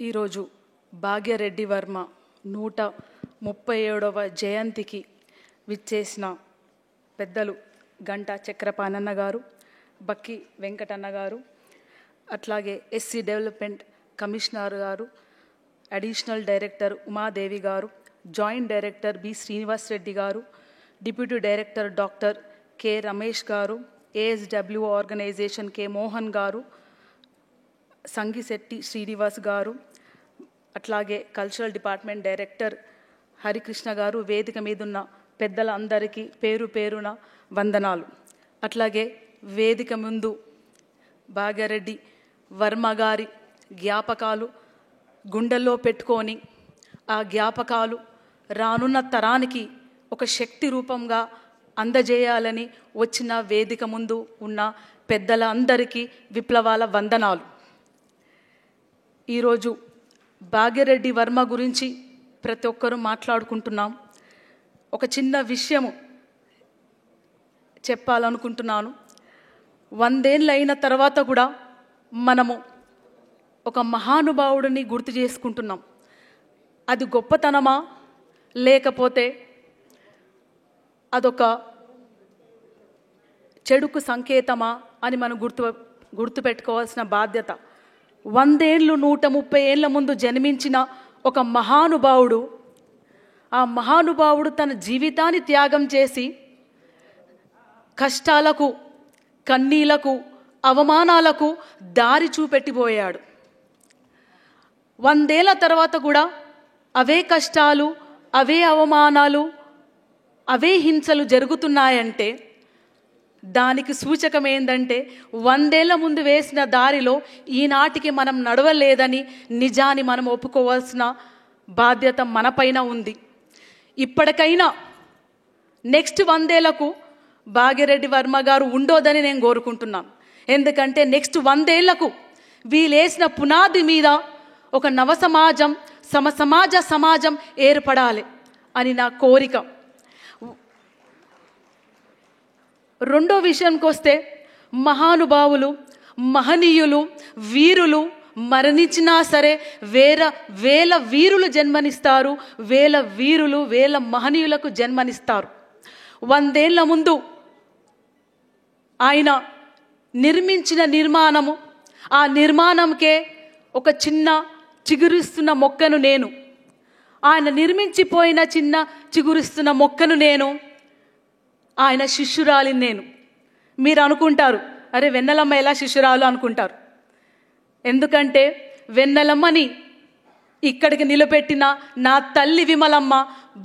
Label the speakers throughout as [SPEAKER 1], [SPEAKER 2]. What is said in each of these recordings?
[SPEAKER 1] ఈరోజు భాగ్యరెడ్డి వర్మ 137వ జయంతికి విచ్చేసిన పెద్దలు గంటా చక్రపాణన్న గారు, బక్కి వెంకటన్న గారు, అట్లాగే ఎస్సీ డెవలప్మెంట్ కమిషనర్ గారు, అడిషనల్ డైరెక్టర్ ఉమాదేవి గారు, joint director B Srinivas Reddy గారు, deputy director doctor K Ramesh గారు, ఏఎస్డబ్ల్యూ ఆర్గనైజేషన్ కె మోహన్ గారు, సంగిశెట్టి శ్రీనివాస్ గారు, అట్లాగే కల్చరల్ డిపార్ట్మెంట్ డైరెక్టర్ హరికృష్ణ గారు, వేదిక మీదున్న పెద్దలందరికీ పేరు పేరున వందనాలు. అట్లాగే వేదిక ముందు భాగ్యరెడ్డి వర్మ గారి జ్ఞాపకాలు గుండెల్లో పెట్టుకొని ఆ జ్ఞాపకాలు రానున్న తరానికి ఒక శక్తి రూపంగా అందజేయాలని వచ్చిన వేదిక ముందు ఉన్న పెద్దలందరికీ విప్లవాల వందనాలు. ఈరోజు భాగ్యరెడ్డి వర్మ గురించి ప్రతి ఒక్కరూ మాట్లాడుకుంటున్నాం. ఒక చిన్న విషయము చెప్పాలనుకుంటున్నాను. 100 ఏళ్ళు అయిన తర్వాత కూడా మనము ఒక మహానుభావుడిని గుర్తు చేసుకుంటున్నాం. అది గొప్పతనమా లేకపోతే అదొక చెడుకు సంకేతమా అని మనం గుర్తుపెట్టుకోవాల్సిన బాధ్యత. 100 ఏళ్ళు 130 ఏళ్ల ముందు జన్మించిన ఒక మహానుభావుడు, ఆ మహానుభావుడు తన జీవితాన్ని త్యాగం చేసి కష్టాలకు, కన్నీళ్లకు, అవమానాలకు దారి చూపెట్టిపోయాడు. 100 ఏళ్ల తర్వాత కూడా అవే కష్టాలు, అవే అవమానాలు, అవే హింసలు జరుగుతున్నాయంటే దానికి సూచకం ఏంటంటే 100 ఏళ్ల ముందు వేసిన దారిలో ఈనాటికి మనం నడవలేదని నిజాన్ని మనం ఒప్పుకోవాల్సిన బాధ్యత మనపైన ఉంది. ఇప్పటికైనా నెక్స్ట్ 100 ఏళ్లకు భాగ్యరెడ్డి వర్మ గారు ఉండోదని నేను కోరుకుంటున్నాను. ఎందుకంటే నెక్స్ట్ 100 ఏళ్లకు వీలేసిన పునాది మీద ఒక నవ సమాజం, సమాజం ఏర్పడాలి అని నా కోరిక. రెండో విషయానికి వస్తే, మహానుభావులు, మహనీయులు, వీరులు మరణించినా సరే వేల వీరులు జన్మనిస్తారు, వేల మహనీయులకు జన్మనిస్తారు. 100 ఏళ్ల ముందు ఆయన నిర్మించిన నిర్మాణము, ఆ నిర్మాణంకే ఒక చిన్న చిగురిస్తున్న మొక్కను నేను, ఆయన నిర్మించిపోయిన చిన్న చిగురిస్తున్న మొక్కను నేను, ఆయన శిష్యురాలిని నేను. మీరు అనుకుంటారు, అరే వెన్నెలమ్మ ఎలా శిష్యురాలు అనుకుంటారు. ఎందుకంటే వెన్నెలమ్మని ఇక్కడికి నిలబెట్టిన నా తల్లి విమలమ్మ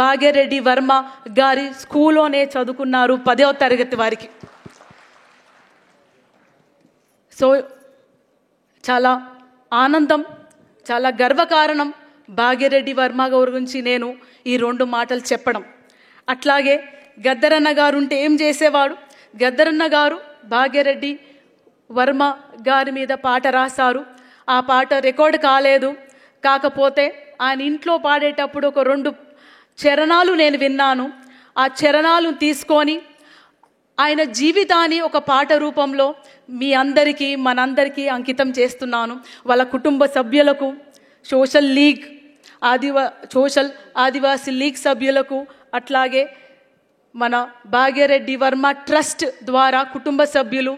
[SPEAKER 1] భాగ్యరెడ్డి వర్మ గారి స్కూల్లోనే చదువుకున్నారు 10వ తరగతి వారికి. సో చాలా ఆనందం, చాలా గర్వకారణం భాగ్యరెడ్డి వర్మ గారి గురించి నేను ఈ 2 మాటలు చెప్పడం. అట్లాగే గద్దరన్న గారు ఉంటే ఏం చేసేవాడు? గద్దరన్న గారు భాగ్యరెడ్డి వర్మ గారి మీద పాట రాశారు. ఆ పాట రికార్డ్ కాలేదు. కాకపోతే ఆయన ఇంట్లో పాడేటప్పుడు ఒక 2 చరణాలు నేను విన్నాను. ఆ చరణాలు తీసుకొని ఆయన జీవితాన్ని ఒక పాట రూపంలో మీ అందరికీ, మనందరికీ అంకితం చేస్తున్నాను. వాళ్ళ కుటుంబ సభ్యులకు, సోషల్ ఆదివాసీ లీగ్ సభ్యులకు, అట్లాగే మన భాగ్యరెడ్డి వర్మ ట్రస్ట్ ద్వారా కుటుంబ సభ్యులు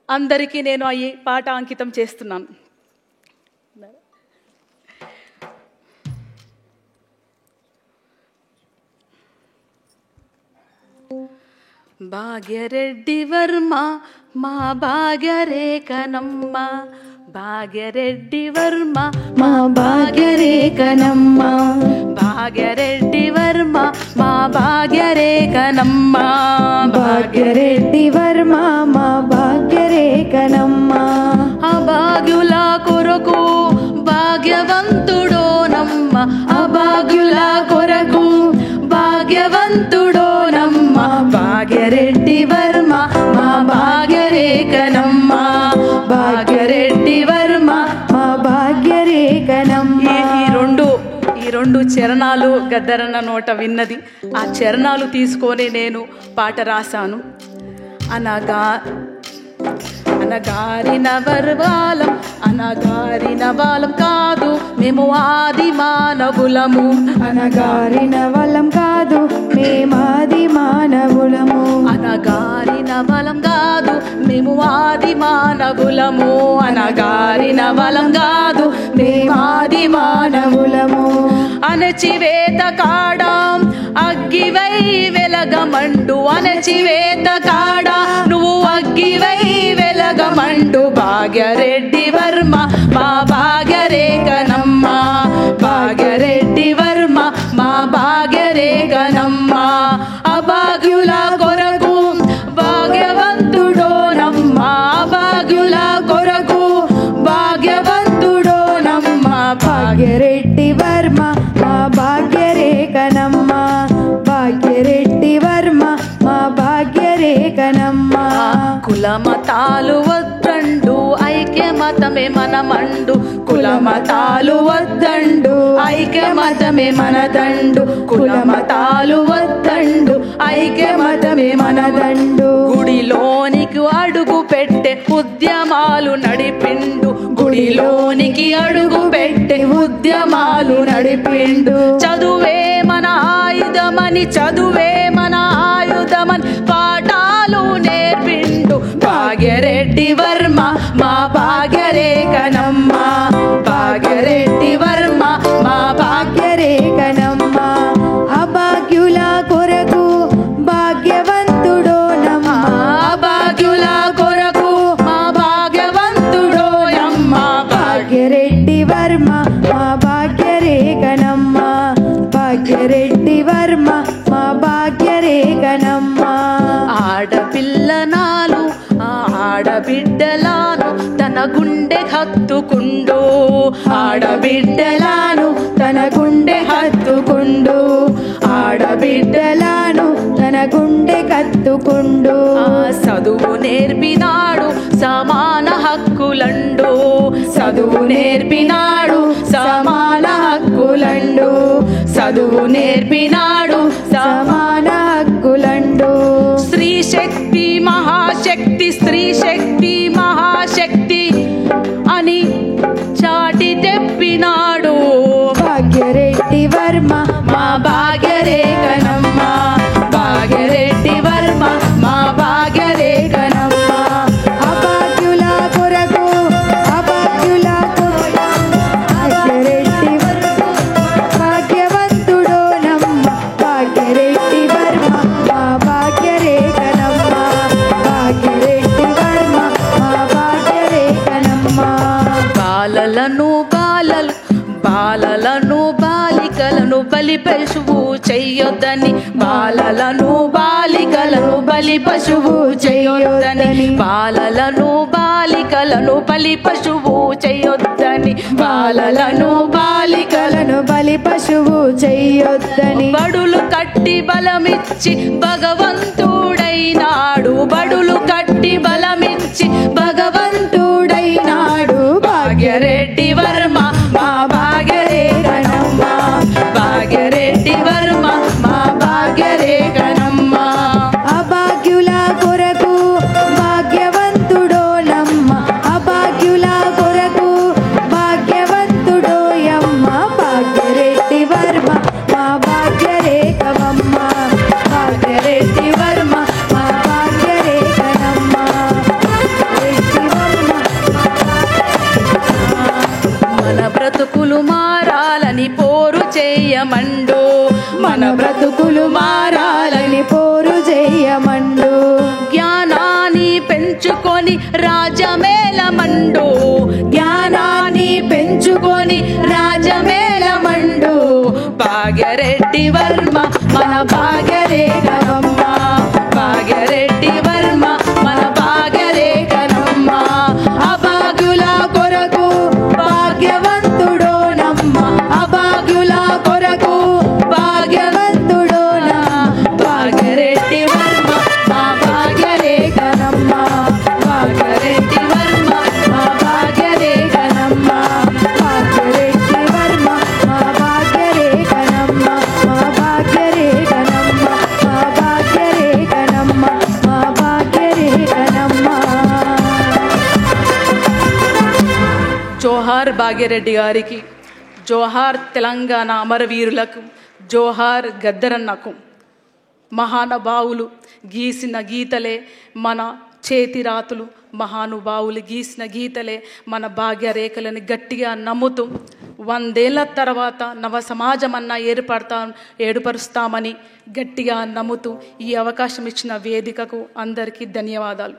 [SPEAKER 1] అందరికీ నేను ఈ పాట అంకితం చేస్తున్నాను. భాగ్యరెడ్డి వర్మ మా భాగ్యరేఖనమ్మ, భాగ్యరెడ్డి వర్మ మా భాగ్యరేఖనమ్మ, భాగ్యరెడ్డి వర్మ మా భాగ్యరేఖనమ్మ, భాగ్యరెడ్డి వర్మ మా భాగ్యరేఖనమ్మ. అభాగ్యుల కొరకు భాగ్యవంతుడోనమ్మ, అభాగ్యుల కొరకు భాగ్యవంతుడోనమ్మ, భాగ్యరెడ్డి వర్మ మా భాగ్యరేఖనమ్మ, భాగ్యరెడ్డి వర్మ మా భాగ్యరేఖనమ్మ. ఈ రెండు చరణాలు గద్దరన్న నోట విన్నది. ఆ చరణాలు తీసుకొని నేను పాట రాశాను. అనగారిన వర్వాలం, అనగారిన వాలం కాదు మేము ఆది మానవులము.
[SPEAKER 2] అనగారిన వలం కాదు మేమాది మానవులము.
[SPEAKER 1] అనగారిన బలం కాదు మేము ఆది మానవులము. అనగారిన బలం కాదు మేమాది
[SPEAKER 2] మానవులము.
[SPEAKER 1] అణచివేత కాడ అగ్గివై వెలగమండు. అణచివేత కాడ నువ్వు అగ్గివై వెలగమండు. భాగ్యరెడ్డి వర్మ మా భాగ్యరేఖనమ్మ. భాగ్యరెడ్డి వర్మ మా భాగ్యరేఖనమ్మ. అభాగ్యుల కొరకు భాగ్యవంతుడోనమ్మ. అభాగ్యుల కొరకు భాగ్యవంతుడోనమ్మ.
[SPEAKER 2] భాగ్యరెడ్డి వర్మ మా భాగ్యరేఖనమ్మ. భాగ్యరెడ్డి వర్మ మా భాగ్యరేఖనమ్మ.
[SPEAKER 1] కులమతాలు వద్దండు ఐక్యమతమే మనమండు. కులమతాలు వద్దండు ఐక్యమతమే మనదండు. కులమతాలు వద్దండు ఐక్యమతమే మనదండు. గుడిలోనికి అడుగు పెట్టే ఉద్యమాలు నడిపిండు. గుడిలోనికి అడుగు పెట్టే ఉద్యమాలు నడిపిండు. చదువే మన ఆయుధమని చదువే మన ఆయుధమని పాఠాలు నేర్పిండు. భాగ్యరెడ్డి వర్మ మా భాగ్యరేఖనమ్మ. భాగ్యరెడ్డి వర్మ మా
[SPEAKER 2] భాగ్యరేఖనమ్మ. అభాగ్యుల కొరకు భాగ్యవంతుడోనమ్మ.
[SPEAKER 1] అభాగ్యుల కొరకు మా భాగ్యవంతుడోనమ్మ.
[SPEAKER 2] భాగ్యరెడ్డి వర్మ మా భాగ్యరేఖనమ్మ. భాగ్యరెడ్డి వర్మ మా భాగ్యరేఖనమ్మ.
[SPEAKER 1] ఆడపిల్లనాలు ఆడబిడ్డలాను తన గుండె హత్తుకుండు. ఆడబిడ్డలాను
[SPEAKER 2] తన గుండె హత్తుకుండు. ఆడబిడ్డలాను తన గుండె కత్తుకుండు.
[SPEAKER 1] చదువు నేర్పినాడు సమాన హక్కులండు. చదువు నేర్పినాడు సమాన హక్కులండు. చదువు నేర్పినాడు
[SPEAKER 2] సమాన హక్కులండు.
[SPEAKER 1] స్త్రీ శక్తి మహాశక్తి స్త్రీ శక్తి మహాశక్తి అని చాటి తెప్పినాడు.
[SPEAKER 2] భాగ్యరెడ్డి వర్మ
[SPEAKER 1] మా భాగ్యరేఖనమ్మ. భాగ్యరెడ్డి వర్మ మా భాగ్యరేఖనమ్మ.
[SPEAKER 2] అభాగ్యుల కొరకు అభాగ్యుల భాగ్యరెడ్డి వర్మ భాగ్యవంతుడోనమ్మ. భాగ్యరెడ్డి వర్మ మా భాగ్యరేఖనమ్మ. భాగ్యరెడ్డి వర్మ మా భాగ్యరేఖనమ్మ.
[SPEAKER 1] బాలలను బాలికలను బలి పశువు చెయ్యొద్దని. బాలలను బాలికలను బలి పశువు చెయ్యొద్దని. బాలలను బాలికలను బలి పశువు చెయ్యొద్దని. బాలలను బాలికలను
[SPEAKER 2] బలి పశువు చెయ్యొద్దని.
[SPEAKER 1] బడులు కట్టి బలమిచ్చి భగవంతుడైనాడు. బడులు కట్టి బలమిచ్చి భగవంతుడైనాడు. భాగ్యరెడ్డి వర్మ మా భాగ్యరేఖనమ్మ. భాగ్యరెడ్డి వర్మ మా భాగ్యరేఖనమ్మ.
[SPEAKER 2] అభాగ్యుల కొరకు భాగ్యవంతుడోనమ్మ. అభాగ్యుల కొరకు భాగ్యవంతుడోయమ్మ. భాగ్యరెడ్డి వర్మ మా భాగ్యరేఖవమ్మ. భాగ్యరెడ్డి వర్మ మా భాగ్యరేఖనమ్మ. భాగ్యరెడ్డి వర్మ
[SPEAKER 1] మన బ్రతుకులు మారాలని పోరు చేయమండు. మన బ్రతుకులు మారాలని
[SPEAKER 2] పోరు చేయమండు.
[SPEAKER 1] జ్ఞానాన్ని పెంచుకొని రాజమేలమండు. జ్ఞానాన్ని పెంచుకొని రాజమేలమండు. భాగ్యరెడ్డి వర్మ మన భాగ్యరేఖనమ్మ. భాగ్యరెడ్డి వర్మ మన భాగ్యరేఖనమ్మ. అభాగ్యుల కొరకు భాగ్యవంతుడోనమ్మ. అభాగ్యుల కొరకు భాగ్యవంతుడోనమ్మ. భాగ్యరెడ్డి వర్మ మా భాగ్యరేఖనమ్మ. భాగ్యరెడ్డి వర్మ మా భాగ్యరేఖనమ్మ.
[SPEAKER 2] భాగ్యరెడ్డి వర్మ మా భాగ్యరేఖనమ్మ. మా భాగ్యరేఖనమ్మ. మా భాగ్యరేఖనమ్మ. మా భాగ్యరేఖనమ్మ.
[SPEAKER 1] జోహార్ భాగ్యరెడ్డి గారికి. జోహార్ తెలంగాణ అమరవీరులకు, జోహార్ గద్దరన్నకు. మహానుభావులు గీసిన గీతలే మన చేతిరాతులు, మహానుభావులు గీసిన గీతలే మన భాగ్యరేఖలని గట్టిగా నమ్ముతూ 100 ఏళ్ల తర్వాత నవ సమాజమన్నా ఏర్పరుస్తామని గట్టిగా నమ్ముతూ ఈ అవకాశం ఇచ్చిన వేదికకు అందరికీ ధన్యవాదాలు.